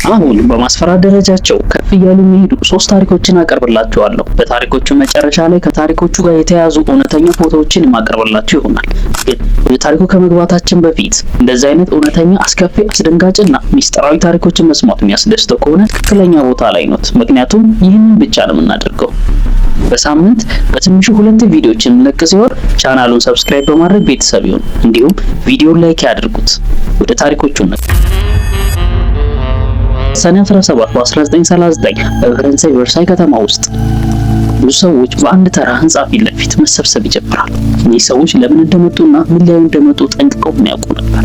አሁን በማስፈራራት ደረጃቸው ከፍ እያሉ የሚሄዱ 3 ታሪኮችን አቀርብላችኋለሁ። በታሪኮቹ መጨረሻ ላይ ከታሪኮቹ ጋር የተያያዙ እውነተኛ ፎቶዎችን የማቀርብላችሁ ይሆናል። ግን ወደ ታሪኩ ከመግባታችን በፊት እንደዚህ አይነት እውነተኛ አስከፊ፣ አስደንጋጭና ሚስጥራዊ ታሪኮችን መስማት የሚያስደስተው ከሆነ ትክክለኛ ቦታ ላይ ነው። ምክንያቱም ይህንን ብቻ ነው የምናደርገው። በሳምንት በትንሹ 2 ቪዲዮዎችን እንለቅ ሲሆን ቻናሉን ሰብስክራይብ በማድረግ ቤተሰብ ይሁኑ። እንዲሁም ቪዲዮን ላይክ ያድርጉት። ወደ ታሪኮቹ ነው። ሰኔ 17 በ1939 በፈረንሳይ ቨርሳይ ከተማ ውስጥ ብዙ ሰዎች በአንድ ተራ ህንጻ ፊት ለፊት መሰብሰብ ይጀምራሉ። እነዚህ ሰዎች ለምን እንደመጡና ምን ላይ እንደመጡ ጠንቅቀው የሚያውቁ ነበር።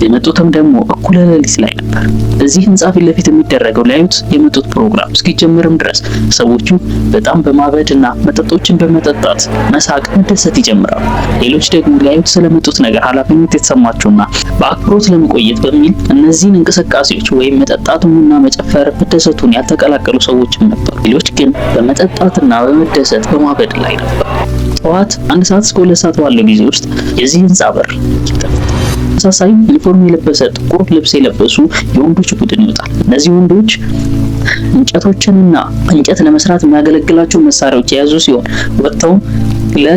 የመጡትም ደግሞ እኩለ ሌሊት ላይ ነበር። እዚህ ህንጻ ፊት ለፊት የሚደረገው ሊያዩት የመጡት ፕሮግራም እስኪጀምርም ድረስ ሰዎቹ በጣም በማበድና መጠጦችን በመጠጣት መሳቅ፣ መደሰት ይጀምራሉ። ሌሎች ደግሞ ሊያዩት ስለመጡት ነገር ኃላፊነት የተሰማቸውና በአክብሮት ለመቆየት በሚል እነዚህን እንቅስቃሴዎች ወይም መጠጣቱንና መጨፈር፣ መደሰቱን ያልተቀላቀሉ ሰዎችም ነበሩ። ሌሎች ግን በመጠጣትና በመደሰት በማበድ ላይ ነበር። ጠዋት 1 ሰዓት እስከ 2 ሰዓት ባለው ጊዜ ውስጥ የዚህ ህንጻ በር ይከፈታል። ተመሳሳይ ዩኒፎርም የለበሰ ጥቁር ልብስ የለበሱ የወንዶች ቡድን ይወጣል። እነዚህ ወንዶች እንጨቶችንና እንጨት ለመስራት የሚያገለግላቸው መሳሪያዎች የያዙ ሲሆን ወጥተው ወደ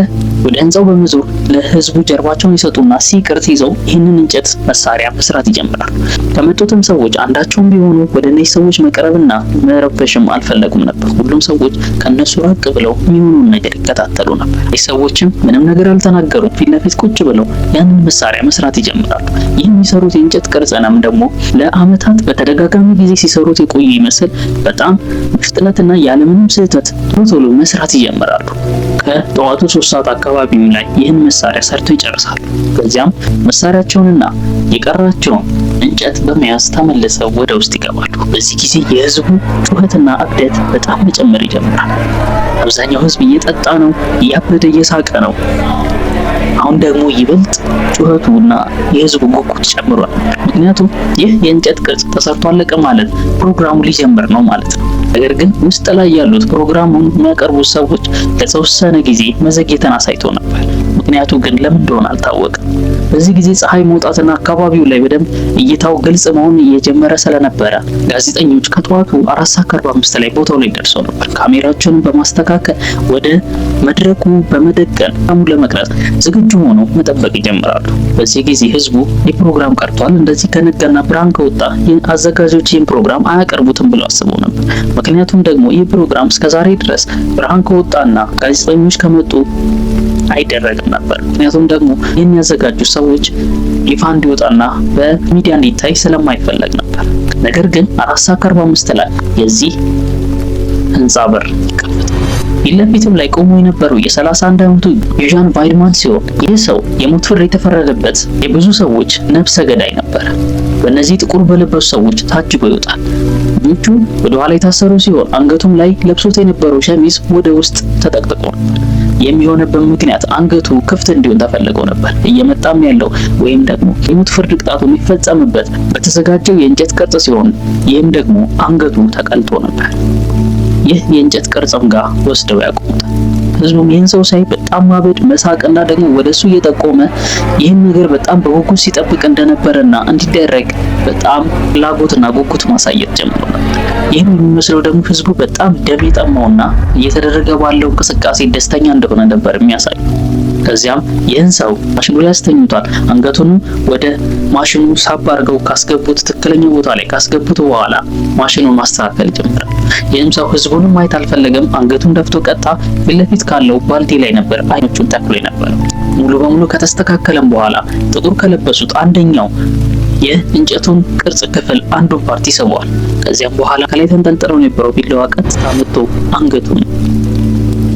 ህንጻው በመዞር ለህዝቡ ጀርባቸውን ይሰጡና ሲቅርት ይዘው ይህንን እንጨት መሳሪያ መስራት ይጀምራሉ። ከመጡትም ሰዎች አንዳቸውም ቢሆኑ ወደ እነዚህ ሰዎች መቅረብና መረበሽም አልፈለጉም ነበር። ሁሉም ሰዎች ከነሱ ራቅ ብለው የሚሆኑን ነገር ይከታተሉ ነበር። እነዚህ ሰዎችም ምንም ነገር አልተናገሩም። ፊት ለፊት ቁጭ ብለው ያንን መሳሪያ መስራት ይጀምራሉ። ይህ የሚሰሩት የእንጨት ቅርጽንም ደግሞ ለአመታት በተደጋጋሚ ጊዜ ሲሰሩት የቆዩ ይመስል በጣም በፍጥነትና ያለምንም ስህተት ቶሎ መስራት ይጀምራሉ። ከጠዋቱ 3 ሰዓት አካባቢ ላይ ይህን መሳሪያ ሰርተው ይጨርሳሉ። ከዚያም መሳሪያቸውንና የቀራቸውን እንጨት በመያዝ ተመልሰው ወደ ውስጥ ይገባሉ። በዚህ ጊዜ የህዝቡ ጩኸትና እብደት በጣም መጨመር ይጀምራል። አብዛኛው ህዝብ እየጠጣ ነው፣ እያበደ እየሳቀ ነው። አሁን ደግሞ ይበልጥ ጩኸቱና የህዝቡ ጉጉት ጨምሯል። ምክንያቱም ይህ የእንጨት ቅርጽ ተሰርቶ አለቀ ማለት ፕሮግራሙ ሊጀምር ነው ማለት ነው። ነገር ግን ውስጥ ላይ ያሉት ፕሮግራሙን የሚያቀርቡት ሰዎች ለተወሰነ ጊዜ መዘግየትን አሳይተው ነበር። ምክንያቱ ግን ለምን እንደሆነ አልታወቀም። በዚህ ጊዜ ፀሐይ መውጣትና አካባቢው ላይ በደንብ እይታው ግልጽ መሆን እየጀመረ ስለነበረ ጋዜጠኞች ከጠዋቱ 4:45 ላይ ቦታው ላይ ደርሰው ነበር። ካሜራቸውን በማስተካከል ወደ መድረኩ በመደቀን ለመቅረጽ ዝግጁ ሆነው መጠበቅ ይጀምራሉ። በዚህ ጊዜ ህዝቡ የፕሮግራም ቀርቷል፣ እንደዚህ ከነገና ብርሃን ከወጣ አዘጋጆች ይህን ፕሮግራም አያቀርቡትም ብለው አስበው ነበር። ምክንያቱም ደግሞ ይህ ፕሮግራም እስከዛሬ ድረስ ብርሃን ከወጣና ጋዜጠኞች ከመጡ አይደረግም ነበር። ምክንያቱም ደግሞ ይህን ያዘጋጁት ሰዎች ይፋ እንዲወጣና በሚዲያ እንዲታይ ስለማይፈለግ ነበር። ነገር ግን 4:45 ላይ የዚህ ህንጻ በር ይከፈታል። ፊት ለፊትም ላይ ቆሞ የነበረው የ31 ዓመቱ የዣን ቫይድማን ሲሆን ይህ ሰው የሞት ፍርድ የተፈረደበት የብዙ ሰዎች ነፍሰ ገዳይ ነበር። በእነዚህ ጥቁር በለበሱ ሰዎች ታጅቦ ይወጣል። እጆቹ ወደ ኋላ የታሰሩ ሲሆን አንገቱም ላይ ለብሶት የነበረው ሸሚዝ ወደ ውስጥ ተጠቅጥቆ ነበር። የሚሆነበት ምክንያት አንገቱ ክፍት እንዲሆን ተፈልጎ ነበር። እየመጣም ያለው ወይም ደግሞ የሞት ፍርድ ቅጣቱ የሚፈጸምበት በተዘጋጀው የእንጨት ቅርጽ ሲሆን ይህም ደግሞ አንገቱ ተቀልጦ ነበር። ይህ የእንጨት ቅርጽም ጋር ወስደው ያቆሙታል። ህዝቡም ይህን ሰው ሳይ በጣም ማበድ፣ መሳቅና ደግሞ ወደሱ እየጠቆመ ይህን ነገር በጣም በጉጉት ሲጠብቅ እንደነበረና እንዲደረግ በጣም ፍላጎትና ጉጉት ማሳየት ጀምሮ ነበር። ይህን የሚመስለው ደግሞ ህዝቡ በጣም ደም የጠማውና እየተደረገ ባለው እንቅስቃሴ ደስተኛ እንደሆነ ነበር የሚያሳይ። ከዚያም ይህን ሰው ማሽኑ ላይ ያስተኙታል። አንገቱንም ወደ ማሽኑ ሳብ አድርገው ካስገቡት ትክክለኛ ቦታ ላይ ካስገቡት በኋላ ማሽኑን ማስተካከል ጀምራል። ይህም ሰው ህዝቡንም ማየት አልፈለገም። አንገቱን ደፍቶ ቀጥታ ፊት ለፊት ካለው ባልዲ ላይ ነበር አይኖቹን ተክሎ ነበር። ሙሉ በሙሉ ከተስተካከለም በኋላ ጥቁር ከለበሱት አንደኛው የእንጨቱን ቅርጽ ክፍል አንዱን ፓርቲ ይስበዋል። ከዚያም በኋላ ከላይ ተንጠልጥለው የነበረው ቢላዋ ቀጥታ መጥቶ አንገቱን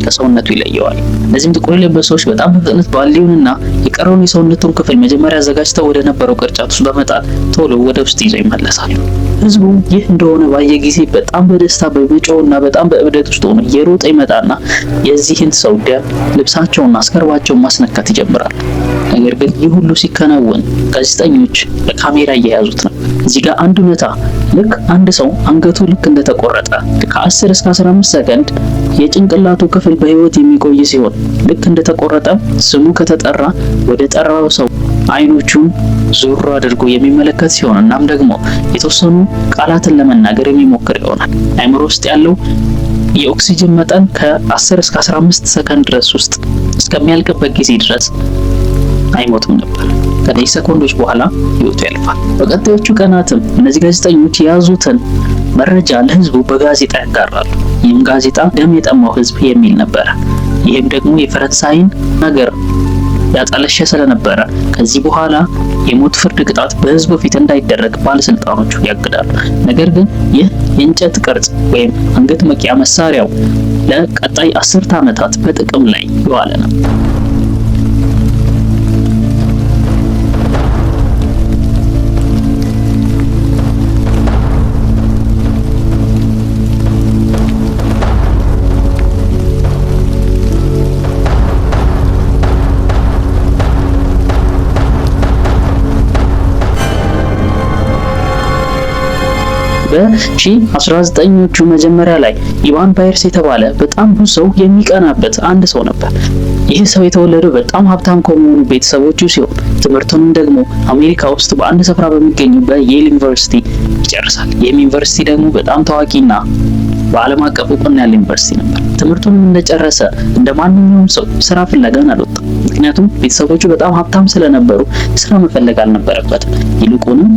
ከሰውነቱ ይለየዋል። እነዚህም ጥቁር የለበሱ ሰዎች በጣም በፍጥነት ባልዲውንና የቀረውን የሰውነቱን ክፍል መጀመሪያ አዘጋጅተው ወደ ነበረው ቅርጫት ውስጥ በመጣል ቶሎ ወደ ውስጥ ይዘው ይመለሳሉ። ህዝቡ ይህ እንደሆነ ባየ ጊዜ በጣም በደስታ በመጮህና በጣም በእብደት ውስጥ ሆኖ እየሮጠ ይመጣና የዚህን ሰው ደም ልብሳቸውንና አስከርባቸውን ማስነካት ይጀምራል። ነገር ግን ይህ ሁሉ ሲከናወን ጋዜጠኞች በካሜራ እየያዙት ነው። እዚህ ጋር አንድ እውነታ ልክ አንድ ሰው አንገቱ ልክ እንደተቆረጠ ከ10 እስከ 15 ሰከንድ የጭንቅላቱ ክፍል በህይወት የሚቆይ ሲሆን ልክ እንደተቆረጠ ስሙ ከተጠራ ወደ ጠራው ሰው አይኖቹን ዞር አድርጎ የሚመለከት ሲሆን እናም ደግሞ የተወሰኑ ቃላትን ለመናገር የሚሞክር ይሆናል። አእምሮ ውስጥ ያለው የኦክሲጅን መጠን ከ10 እስከ 15 ሰከንድ ድረስ ውስጥ እስከሚያልቅበት ጊዜ ድረስ አይሞትም ነበር። ከጥቂት ሰኮንዶች በኋላ ህይወቱ ያልፋል። በቀጣዮቹ ቀናትም እነዚህ ጋዜጠኞች የያዙትን መረጃ ለህዝቡ በጋዜጣ ያጋራሉ። ይህም ጋዜጣ ደም የጠማው ህዝብ የሚል ነበረ። ይህም ደግሞ የፈረንሳይን ነገር ያጠለሸ ስለነበረ ከዚህ በኋላ የሞት ፍርድ ቅጣት በህዝቡ ፊት እንዳይደረግ ባለስልጣኖቹ ያግዳሉ። ነገር ግን ይህ የእንጨት ቅርጽ ወይም አንገት መቂያ መሳሪያው ለቀጣይ 10 ዓመታት በጥቅም ላይ የዋለ ነው። በ1900ዎቹ መጀመሪያ ላይ ኢቫን ፓየርስ የተባለ በጣም ብዙ ሰው የሚቀናበት አንድ ሰው ነበር። ይህ ሰው የተወለደው በጣም ሀብታም ከሆኑ ቤተሰቦቹ ሲሆን ትምህርቱን ደግሞ አሜሪካ ውስጥ በአንድ ስፍራ በሚገኝ በየል ዩኒቨርሲቲ ይጨርሳል። ይህም ዩኒቨርሲቲ ደግሞ በጣም ታዋቂና በዓለም አቀፍ እውቅና ያለው ዩኒቨርሲቲ ነበር። ትምህርቱንም እንደጨረሰ እንደ ማንኛውም ሰው ስራ ፍለጋን አልወጣም። ምክንያቱም ቤተሰቦቹ በጣም ሀብታም ስለነበሩ ስራ መፈለግ አልነበረበትም። ይልቁንም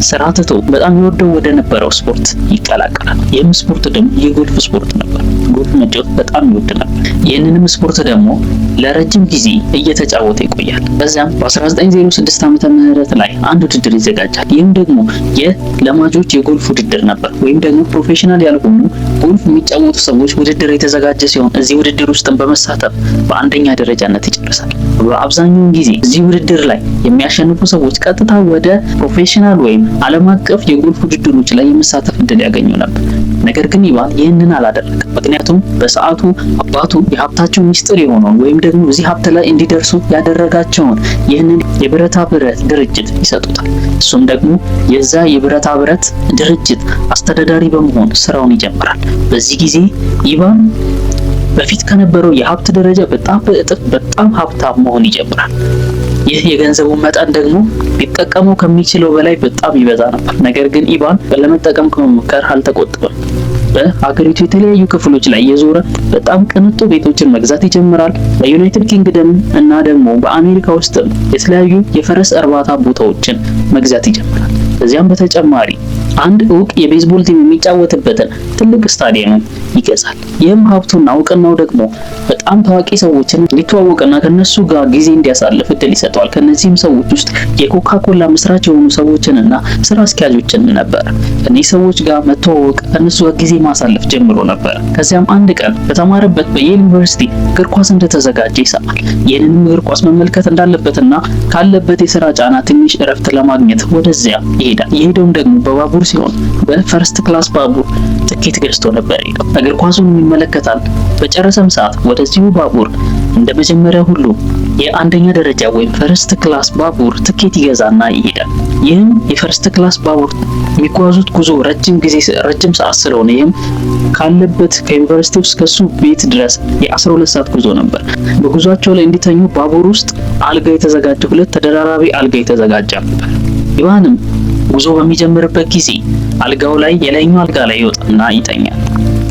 ስራ ትቶ በጣም ይወደው ወደ ነበረው ስፖርት ይቀላቀላል። ይህም ስፖርት ደግሞ የጎልፍ ስፖርት ነበር። ጎልፍ መጫወት በጣም ይወድ ነበር። ይህንንም ስፖርት ደግሞ ለረጅም ጊዜ እየተጫወተ ይቆያል። በዚያም በ1906 ዓመተ ምህረት ላይ አንድ ውድድር ይዘጋጃል። ይህም ደግሞ የለማጆች የጎልፍ ውድድር ነበር፣ ወይም ደግሞ ፕሮፌሽናል ያልሆኑ ጎልፍ የሚጫወቱ ሰዎች ውድድር የተዘጋጀ ሲሆን እዚህ ውድድር ውስጥ በመሳተፍ በአንደኛ ደረጃነት ይጨርሳል። በአብዛኛው ጊዜ እዚህ ውድድር ላይ የሚያሸንፉ ሰዎች ቀጥታ ወደ ፕሮፌሽናል ወይም ዓለም አቀፍ የጎልፍ ውድድሮች ላይ የመሳተፍ እድል ያገኙ ነበር። ነገር ግን ኢቫን ይህንን አላደረገም። ምክንያቱም በሰዓቱ አባቱ የሀብታቸው ሚስጥር የሆነውን ወይም ደግሞ እዚህ ሀብት ላይ እንዲደርሱ ያደረጋቸውን ይህንን የብረታ ብረት ድርጅት ይሰጡታል። እሱም ደግሞ የዛ የብረታ ብረት ድርጅት አስተዳዳሪ በመሆን ስራውን ይጀምራል። በዚህ ጊዜ ኢቫን በፊት ከነበረው የሀብት ደረጃ በጣም በእጥፍ በጣም ሀብታም መሆን ይጀምራል። ይህ የገንዘቡ መጠን ደግሞ ሊጠቀመው ከሚችለው በላይ በጣም ይበዛ ነበር። ነገር ግን ኢቫን ለመጠቀም ከመሞከር አልተቆጠበም። በሀገሪቱ የተለያዩ ክፍሎች ላይ የዞረ በጣም ቅንጡ ቤቶችን መግዛት ይጀምራል። በዩናይትድ ኪንግደም እና ደግሞ በአሜሪካ ውስጥ የተለያዩ የፈረስ እርባታ ቦታዎችን መግዛት ይጀምራል። ከዚያም በተጨማሪ አንድ እውቅ የቤዝቦል ቲም የሚጫወትበትን ትልቅ ስታዲየም ይገዛል። ይህም ሀብቱና እውቅናው ደግሞ በጣም ታዋቂ ሰዎችን ሊተዋወቅና ከነሱ ጋር ጊዜ እንዲያሳልፍ እድል ይሰጠዋል። ከነዚህም ሰዎች ውስጥ የኮካ ኮላ መስራች የሆኑ ሰዎችንና ስራ አስኪያጆችን ነበር። ከነዚህ ሰዎች ጋር መተዋወቅ፣ ከነሱ ጋር ጊዜ ማሳለፍ ጀምሮ ነበር። ከዚያም አንድ ቀን በተማረበት በየል ዩኒቨርሲቲ እግር ኳስ እንደተዘጋጀ ይሰማል። ይህንን እግር ኳስ መመልከት እንዳለበትና ካለበት የስራ ጫና ትንሽ እረፍት ለማግኘት ወደዚያ ይሄዳል። የሄደውም ደግሞ በባቡር ሲሆን በፈርስት ክላስ ባቡር ትኬት ገዝቶ ነበር ሄደው እግር ኳሱን ይመለከታል። በጨረሰም ሰዓት ወደዚሁ ባቡር እንደ መጀመሪያ ሁሉ የአንደኛ ደረጃ ወይም ፈርስት ክላስ ባቡር ትኬት ይገዛና ይሄዳል። ይህም የፈርስት ክላስ ባቡር የሚጓዙት ጉዞ ረጅም ሰዓት ስለሆነ ይህም ካለበት ከዩኒቨርሲቲው እስከ እሱ ቤት ድረስ የ12 ሰዓት ጉዞ ነበር። በጉዟቸው ላይ እንዲተኙ ባቡር ውስጥ አልጋ የተዘጋጀ 2 ተደራራቢ አልጋ የተዘጋጀ ነበር። ኢቫንም ጉዞ በሚጀምርበት ጊዜ አልጋው ላይ የላይኛው አልጋ ላይ ይወጣና ይተኛል።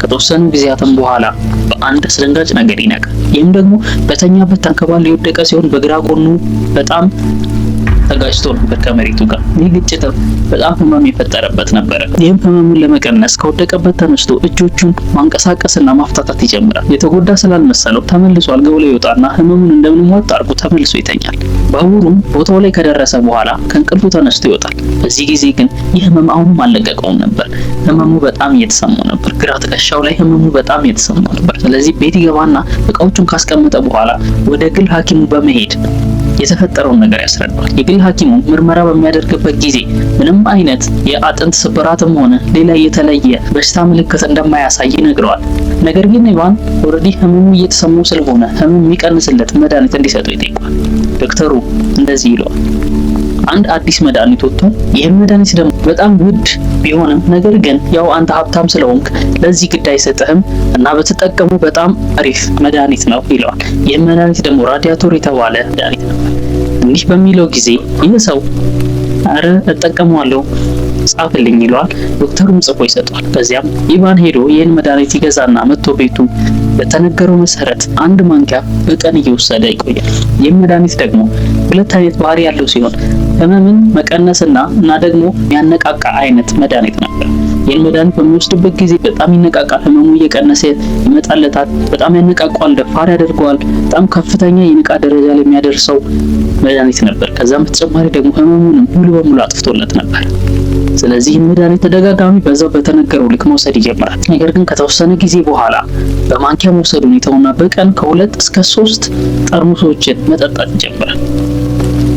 ከተወሰኑ ጊዜያትም በኋላ በአንድ አስደንጋጭ ነገር ይነቃል። ይህም ደግሞ በተኛበት ተንከባሎ የወደቀ ሲሆን በግራ ጎኑ በጣም ተጋጭቶ ነበር ከመሬቱ ጋር። ይህ ግጭት በጣም ህመም የፈጠረበት ነበር። ይህም ህመሙን ለመቀነስ ከወደቀበት ተነስቶ እጆቹን ማንቀሳቀስና ማፍታታት ይጀምራል። የተጎዳ ስላልመሰለው ተመልሶ አልጋው ላይ ይወጣና ህመሙን እንደምንም ዋጥ አድርጎ ተመልሶ ይተኛል። ባቡሩም ቦታው ላይ ከደረሰ በኋላ ከእንቅልፉ ተነስቶ ይወጣል። በዚህ ጊዜ ግን ይህ ህመም አሁንም አልለቀቀውም ነበር። ህመሙ በጣም እየተሰማው ነበር። ግራ ትከሻው ላይ ህመሙ በጣም እየተሰማው ነበር። ስለዚህ ቤት ይገባና እቃዎቹን ካስቀመጠ በኋላ ወደ ግል ሐኪሙ በመሄድ የተፈጠረውን ነገር ያስረዳዋል። የግል ሐኪሙ ምርመራ በሚያደርግበት ጊዜ ምንም አይነት የአጥንት ስብራትም ሆነ ሌላ የተለየ በሽታ ምልክት እንደማያሳይ ይነግረዋል። ነገር ግን ኢቫን ኦልሬዲ ህመሙ እየተሰማው ስለሆነ ህመሙ የሚቀንስለት መድኃኒት እንዲሰጠው ይጠይቋል። ዶክተሩ እንደዚህ ይለዋል፣ አንድ አዲስ መድኃኒት ወጥቷል። ይህም መድኃኒት ደግሞ በጣም ውድ ቢሆንም ነገር ግን ያው አንተ ሀብታም ስለሆንክ ለዚህ ግድ አይሰጥህም እና በተጠቀሙ በጣም አሪፍ መድኃኒት ነው ይለዋል። ይህም መድኃኒት ደግሞ ራዲያቶር የተባለ መድኃኒት ነበር። እንዲህ በሚለው ጊዜ ይህ ሰው አረ እጠቀመዋለሁ ጻፍልኝ ይለዋል። ዶክተሩም ጽፎ ይሰጠዋል። ከዚያም ኢቫን ሄዶ ይህን መድኃኒት ይገዛና መጥቶ ቤቱ በተነገረው መሰረት አንድ ማንኪያ በቀን እየወሰደ ይቆያል። ይህ መድኃኒት ደግሞ ሁለት አይነት ባህሪ ያለው ሲሆን ህመምን መቀነስና ደግሞ የሚያነቃቃ አይነት መድኃኒት ነበር። ይህን መድኃኒት በሚወስድበት ጊዜ በጣም ይነቃቃል። ህመሙ እየቀነሰ ይመጣለታል። በጣም ያነቃቋል፣ ደፋር ያደርገዋል። በጣም ከፍተኛ የንቃት ደረጃ ላይ የሚያደርሰው መድኃኒት ነበር። ከዛም በተጨማሪ ደግሞ ህመሙንም ሙሉ በሙሉ አጥፍቶለት ነበር። ስለዚህ ይህን መድኃኒት ተደጋጋሚ በዛው በተነገረው ልክ መውሰድ ይጀምራል። ነገር ግን ከተወሰነ ጊዜ በኋላ በማንኪያ መውሰዱን ይተውና በቀን ከ2 እስከ 3 ጠርሙሶችን መጠጣት ይጀምራል።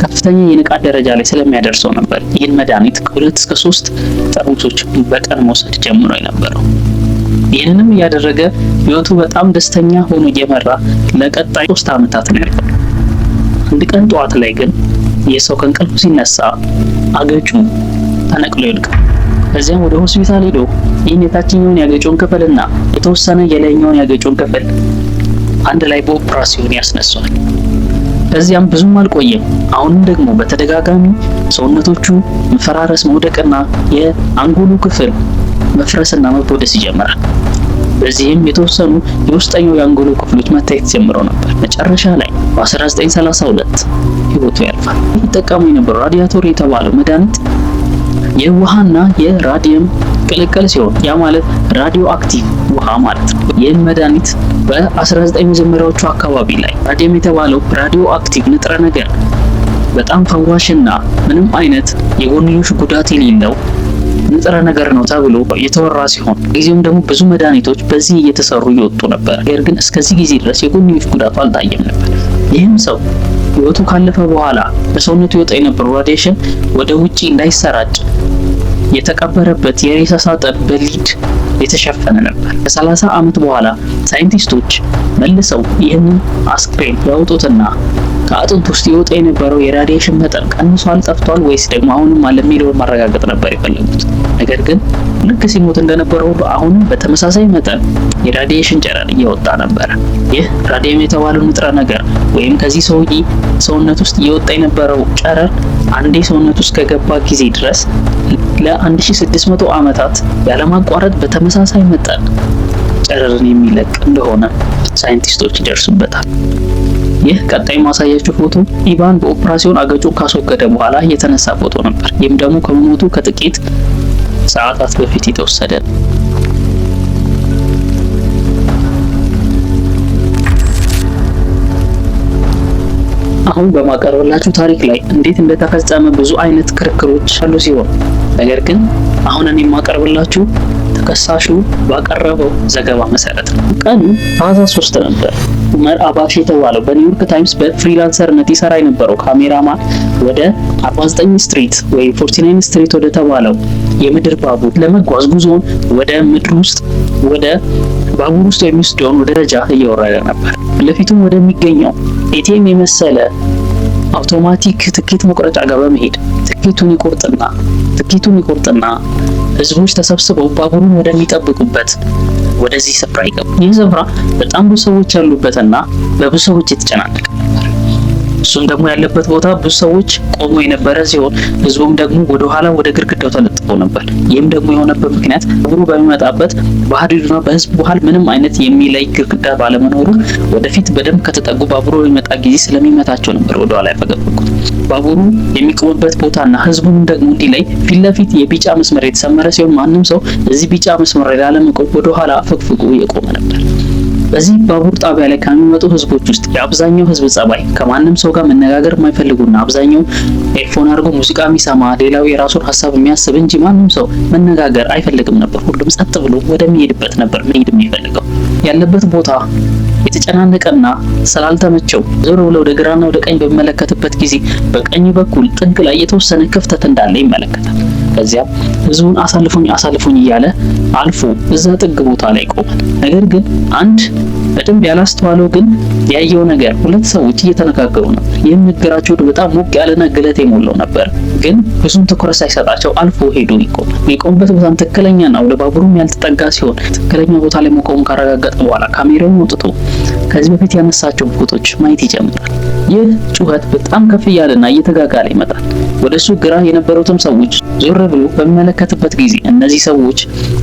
ከፍተኛ የንቃት ደረጃ ላይ ስለሚያደርሰው ነበር ይህን መድኃኒት ከ2 እስከ 3 ጠርሙሶች በቀን መውሰድ ጀምሮ የነበረው። ይህንንም እያደረገ ህይወቱ በጣም ደስተኛ ሆኖ እየመራ ለቀጣይ 3 ዓመታት ነው ያለው። አንድ ቀን ጠዋት ላይ ግን የሰው ከእንቅልፉ ሲነሳ አገጩ ተነቅሎ ይወድቃል። ከዚያም ወደ ሆስፒታል ሄዶ ይህን የታችኛውን ያገጩን ክፍልና የተወሰነ የላይኛውን ያገጩን ክፍል አንድ ላይ በኦፕራሲዮን ያስነሳዋል። ከዚያም ብዙም አልቆየም። አሁንም ደግሞ በተደጋጋሚ ሰውነቶቹ መፈራረስ፣ መውደቅና የአንጎሉ ክፍል መፍረስና መቦደስ ይጀምራል። በዚህም የተወሰኑ የውስጠኛው የአንጎሉ ክፍሎች መታየት ጀምረው ነበር። መጨረሻ ላይ በ1932 ህይወቱ ያልፋል። ይጠቀሙ የነበረው ራዲያቶር የተባለው መድኃኒት የውሃና የራዲየም ቅልቅል ሲሆን ያ ማለት ራዲዮ አክቲቭ ውሃ ማለት ነው። ይህን መድኃኒት በ19 መጀመሪያዎቹ አካባቢ ላይ ራዲየም የተባለው ራዲዮ አክቲቭ ንጥረ ነገር በጣም ፈዋሽና ምንም አይነት የጎንዮሽ ጉዳት የሌለው ንጥረ ነገር ነው ተብሎ የተወራ ሲሆን ጊዜውም ደግሞ ብዙ መድኃኒቶች በዚህ እየተሰሩ እየወጡ ነበር። ነገር ግን እስከዚህ ጊዜ ድረስ የጎንዮሽ ጉዳቱ አልታየም ነበር። ይህም ሰው ህይወቱ ካለፈ በኋላ በሰውነቱ ይወጣ የነበረው ራዲዬሽን ወደ ውጪ እንዳይሰራጭ የተቀበረበት የሬሳ ሳጥን በሊድ የተሸፈነ ነበር። ከ30 ዓመት በኋላ ሳይንቲስቶች መልሰው ይህንን አስክሬን ያወጡትና ከአጥንት ውስጥ ይወጣ የነበረው የራዲዬሽን መጠን ቀንሷል፣ ጠፍቷል ወይስ ደግሞ አሁንም አለ የሚለውን ማረጋገጥ ነበር የፈለጉት። ነገር ግን ልክ ሲሞት እንደነበረው ሁሉ አሁንም በተመሳሳይ መጠን የራዲዬሽን ጨረር እየወጣ ነበር። ይህ ራዲየም የተባለው ንጥረ ነገር ወይም ከዚህ ሰውዬ ሰውነት ውስጥ እየወጣ የነበረው ጨረር አንዴ ሰውነት ውስጥ ከገባ ጊዜ ድረስ ለ1600 ዓመታት ያለማቋረጥ በተመሳሳይ መጠን ጨረርን የሚለቅ እንደሆነ ሳይንቲስቶች ይደርሱበታል። ይህ ቀጣይ ማሳያችሁ ፎቶ ኢቫን በኦፕራሲዮን አገጩን ካስወገደ በኋላ የተነሳ ፎቶ ነበር። ይህም ደግሞ ከመሞቱ ከጥቂት ሰዓታት በፊት የተወሰደ ነው። አሁን በማቀርብላችሁ ታሪክ ላይ እንዴት እንደተፈጸመ ብዙ አይነት ክርክሮች አሉ ሲሆን ነገር ግን አሁን እኔ የማቀርብላችሁ ተከሳሹ ባቀረበው ዘገባ መሰረት ነው። ቀኑ ታህሳስ 3 ነበር። ኡመር አባሽ የተባለው በኒውዮርክ ታይምስ በፍሪላንሰርነት ይሰራ የነበረው ካሜራማን ወደ 49 ስትሪት ወይ 49 ስትሪት ወደ ተባለው የምድር ባቡር ለመጓዝ ጉዞውን ወደ ምድር ውስጥ ወደ ባቡር ውስጥ የሚወስደውን ወደ ደረጃ እየወረደ ነበር። ለፊቱም ወደሚገኘው ኤቲኤም የመሰለ አውቶማቲክ ትኬት መቁረጫ ጋር በመሄድ ትኬቱን ይቆርጥና ህዝቦች ተሰብስበው ባቡሩን ወደሚጠብቁበት ወደዚህ ስፍራ ይገቡ። ይህ ስፍራ በጣም ብዙ ሰዎች ያሉበትና በብዙ ሰዎች የተጨናነቀ ነበር። እሱም ደግሞ ያለበት ቦታ ብዙ ሰዎች ቆሞ የነበረ ሲሆን ህዝቡም ደግሞ ወደ ኋላ ወደ ግድግዳው ተለጥፎ ነበር። ይህም ደግሞ የሆነበት ምክንያት ባቡሩ በሚመጣበት በሀዲዱና በህዝቡ መሃል ምንም አይነት የሚለይ ግድግዳ ባለመኖሩ ወደፊት በደንብ ከተጠጉ ባቡሩ በሚመጣ ጊዜ ስለሚመታቸው ነበር ወደ ኋላ ያፈገፈጉት። ባቡሩ የሚቆምበት ቦታና ህዝቡም ደግሞ እንዲለይ ፊት ለፊት የቢጫ መስመር የተሰመረ ሲሆን ማንም ሰው እዚህ ቢጫ መስመር ላይ ላለመቆም ወደ ኋላ አፈግፍጎ የቆመ ነበር። በዚህ ባቡር ጣቢያ ላይ ከሚመጡ ህዝቦች ውስጥ የአብዛኛው ህዝብ ጸባይ ከማንም ሰው ጋር መነጋገር የማይፈልጉና አብዛኛው ኤርፎን አድርጎ ሙዚቃ የሚሰማ ሌላው የራሱን ሀሳብ የሚያስብ እንጂ ማንም ሰው መነጋገር አይፈልግም ነበር። ሁሉም ጸጥ ብሎ ወደሚሄድበት ነበር መሄድ የሚፈልገው። ያለበት ቦታ የተጨናነቀና ስላልተመቸው ዞር ብሎ ወደ ግራና ወደ ቀኝ በሚመለከትበት ጊዜ በቀኝ በኩል ጥግ ላይ የተወሰነ ክፍተት እንዳለ ይመለከታል። ከዚያም ህዝቡን አሳልፉኝ እያለ አልፎ እዛ ጥግ ቦታ ላይ ቆሟል። ነገር ግን አንድ በደንብ ያላስተዋለው ግን ያየው ነገር ሁለት ሰዎች እየተነጋገሩ ነበር። ይህም ንግግራቸው በጣም ሞቅ ያለና ግለት የሞላው ነበር። ግን ብዙም ትኩረት ሳይሰጣቸው አልፎ ሄዶ ይቆማል። የቆመበት ቦታም ትክክለኛና ወደ ባቡሩም ያልተጠጋ ሲሆን ትክክለኛ ቦታ ላይ መቆሙን ካረጋገጠ በኋላ ካሜራውን አውጥቶ ከዚህ በፊት ያነሳቸውን ፎቶዎች ማየት ይጀምራል። ይህ ጩኸት በጣም ከፍ እያለና እየተጋጋለ ይመጣል። ወደሱ ግራ የነበሩትም ሰዎች ዞር ብሎ በሚመለከትበት ጊዜ እነዚህ ሰዎች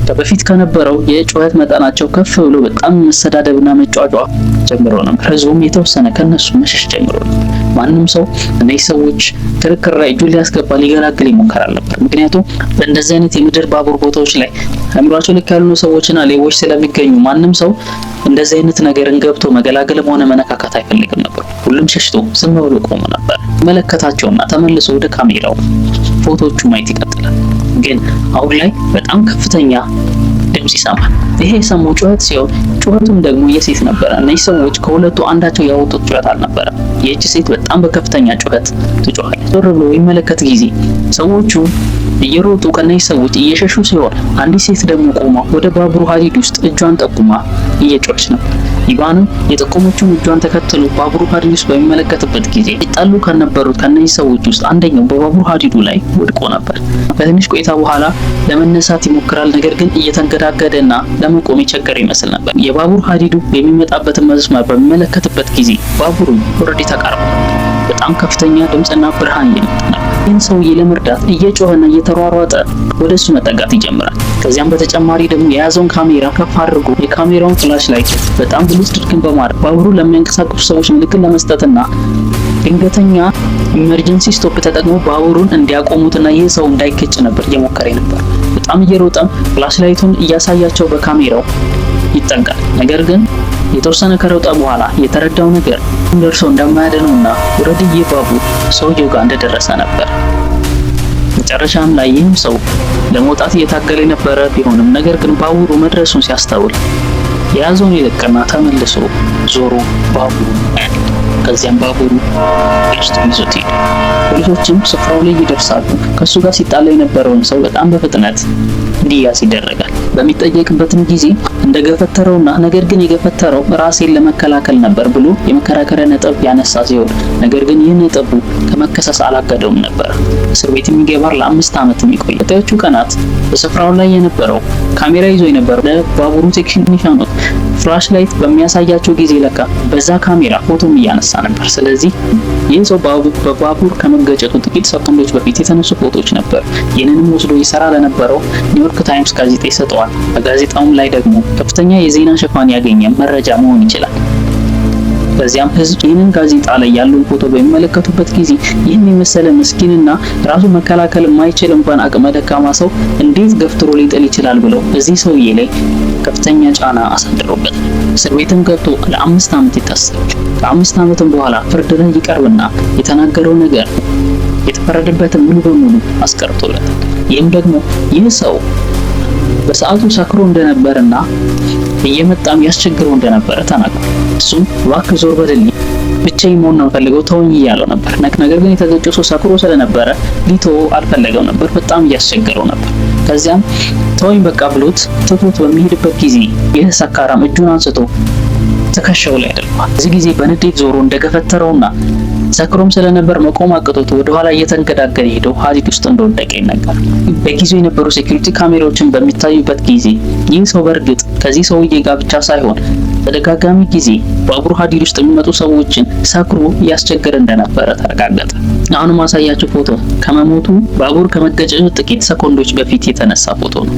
ከበፊት ከነበረው የጩኸት መጠናቸው ከፍ ብሎ በጣም መሰዳደብና መጫጫ ጀምሮ ነበር። ህዝቡም የተወሰነ ከነሱ መሸሽ ጀምሮ ነበር። ማንም ሰው እነዚህ ሰዎች ክርክር ላይ እጁን ሊያስገባ ሊገላግል ይሞክራል ነበር። ምክንያቱም በእንደዚህ አይነት የምድር ባቡር ቦታዎች ላይ አእምሯቸው ልክ ያሉ ሰዎችና ሌቦች ስለሚገኙ ማንም ሰው እንደዚህ አይነት ነገርን ገብቶ መገላገልም ሆነ መነካካት አይፈልግም ነበር። ሁሉም ሸሽቶ ዝም ብሎ ቆሞ ነበር። መለከታቸውና ተመልሶ ወደ ካሜራው ፎቶዎቹ ማየት ይቀጥላል። ግን አሁን ላይ በጣም ከፍተኛ ድምጽ ይሰማል። ይሄ የሰማው ጩኸት ሲሆን ጩኸቱም ደግሞ የሴት ነበረ። እነዚህ ሰዎች ከሁለቱ አንዳቸው ያወጡት ጩኸት አልነበረም። ይህች ሴት በጣም በከፍተኛ ጩኸት ትጮኻለች። ዞር ብሎ የሚመለከት ጊዜ ሰዎቹ እየሮጡ ከነዚህ ሰዎች እየሸሹ ሲሆን አንዲት ሴት ደግሞ ቆማ ወደ ባቡሩ ሀዲድ ውስጥ እጇን ጠቁማ እየጮኸች ነበር። ኢቫንም የጠቆመችውን እጇን ተከትሎ ባቡሩ ሀዲድ ውስጥ በሚመለከትበት ጊዜ ይጣሉ ከነበሩት ከነዚህ ሰዎች ውስጥ አንደኛው በባቡሩ ሀዲዱ ላይ ወድቆ ነበር። ከትንሽ ቆይታ በኋላ ለመነሳት ይሞክራል። ነገር ግን እየተንገዳገደና ለመቆም የቸገረ ይመስል ነበር። የባቡር ሀዲዱ የሚመጣበትን መስመር በሚመለከትበት ጊዜ ባቡሩ ኦልሬዲ ተቃርቧል። በጣም ከፍተኛ ድምጽና ብርሃን እየመጣ ነበር። ይህን ሰውዬ ለመርዳት እየጮኸና እየተሯሯጠ ወደሱ መጠጋት ይጀምራል። ከዚያም በተጨማሪ ደግሞ የያዘውን ካሜራ ከፍ አድርጎ የካሜራውን ፍላሽ ላይ በጣም ብሉዝ ድርግን በማድረግ ባቡሩ ለሚያንቀሳቅሱ ሰዎች ምልክት ለመስጠትና ድንገተኛ ኢመርጀንሲ ስቶፕ ተጠቅሞ ባቡሩን እንዲያቆሙትና ይህ ሰው እንዳይከጭ ነበር እየሞከረ ነበር። በጣም እየሮጠም ፍላሽ ላይቱን እያሳያቸው በካሜራው ይጠጋል። ነገር ግን የተወሰነ ከሮጠ በኋላ የተረዳው ነገር ደርሶ እንደማያድነውና ወረድዬ ባቡር ሰውየው ጋር እንደደረሰ ነበር። መጨረሻም ላይ ይህም ሰው ለመውጣት እየታገለ የነበረ ቢሆንም ነገር ግን ባቡሩ መድረሱን ሲያስተውል የያዘውን ይለቅና ተመልሶ ዞሮ ባቡሩ ያያል። ከዚያም ባቡሩ ውስጥ ይዞት ሄደ። ፖሊሶችም ስፍራው ላይ ይደርሳሉ። ከሱ ጋር ሲጣላ የነበረውን ሰው በጣም በፍጥነት እንዲያዝ ይደረጋል። በሚጠየቅበትም ጊዜ እንደገፈተረውና ነገር ግን የገፈተረው ራሴን ለመከላከል ነበር ብሎ የመከራከሪያ ነጥብ ያነሳ ሲሆን ነገር ግን ይህ ነጥቡ ከመከሰስ አላገደውም ነበር። እስር ቤት የሚገባር ለ5 ዓመት የሚቆይ። በቀጣዮቹ ቀናት በስፍራው ላይ የነበረው ካሜራ ይዞ የነበረው ለባቡሩ ቴክኒሻኖች ፍላሽ ላይት በሚያሳያቸው ጊዜ ለካ በዛ ካሜራ ፎቶም እያነሳ ነበር። ስለዚህ ይህ ሰው በባቡር ከመገጨቱ ጥቂት ሰኮንዶች በፊት የተነሱ ፎቶዎች ነበር። ይህንንም ወስዶ ይሰራ ለነበረው ኒውዮርክ ታይምስ ጋዜጣ ይሰጠዋል። በጋዜጣውም ላይ ደግሞ ከፍተኛ የዜና ሽፋን ያገኘ መረጃ መሆን ይችላል። በዚያም ህዝብ ይህንን ጋዜጣ ላይ ያለውን ፎቶ በሚመለከቱበት ጊዜ ይህን የመሰለ ምስኪንና ራሱ መከላከል የማይችል እንኳን አቅመ ደካማ ሰው እንዴት ገፍትሮ ሊጥል ይችላል ብለው እዚህ ሰውዬ ላይ ከፍተኛ ጫና አሳድሮበታል። እስር ቤትም ገብቶ ለ5 ዓመት ይታሰራል። ከ5 ዓመትም በኋላ ፍርድ ላይ ይቀርብና የተናገረው ነገር የተፈረደበትን ሙሉ በሙሉ አስቀርቶለታል። ይህም ደግሞ ይህ ሰው በሰዓቱ ሰክሮ እንደነበርና እየመጣም ያስቸግረው እንደነበረ ተናግሯል። እሱም እባክህ ዞር በልልኝ ብቻዬን መሆን ነው ፈልገው ተወኝ እያለው ነበር። ነገር ግን የተገጨው ሰው ሰክሮ ስለነበረ ሊተወው አልፈለገው ነበር። በጣም እያስቸገረው ነበር። ከዚያም ተወኝ በቃ ብሎት ትቶት በሚሄድበት ጊዜ ይህ ሰካራም እጁን አንስቶ ትከሻው ላይ አድርጓል። እዚህ ጊዜ በንዴት ዞሮ እንደገፈተረውና ሰክሮም ስለነበር መቆም አቅቶት ወደኋላ እየተንገዳገደ ሄደው ሀዲድ ውስጥ እንደወደቀ ይነገራል። በጊዜው የነበሩ ሴኩሪቲ ካሜራዎችን በሚታዩበት ጊዜ ይህ ሰው በእርግጥ ከዚህ ሰውዬ ጋር ብቻ ሳይሆን ተደጋጋሚ ጊዜ ባቡር ሀዲድ ውስጥ የሚመጡ ሰዎችን ሰክሮ እያስቸገረ እንደነበረ ተረጋገጠ። አሁን ማሳያችሁ ፎቶ ከመሞቱ ባቡር ከመገጨቱ ጥቂት ሰኮንዶች በፊት የተነሳ ፎቶ ነው።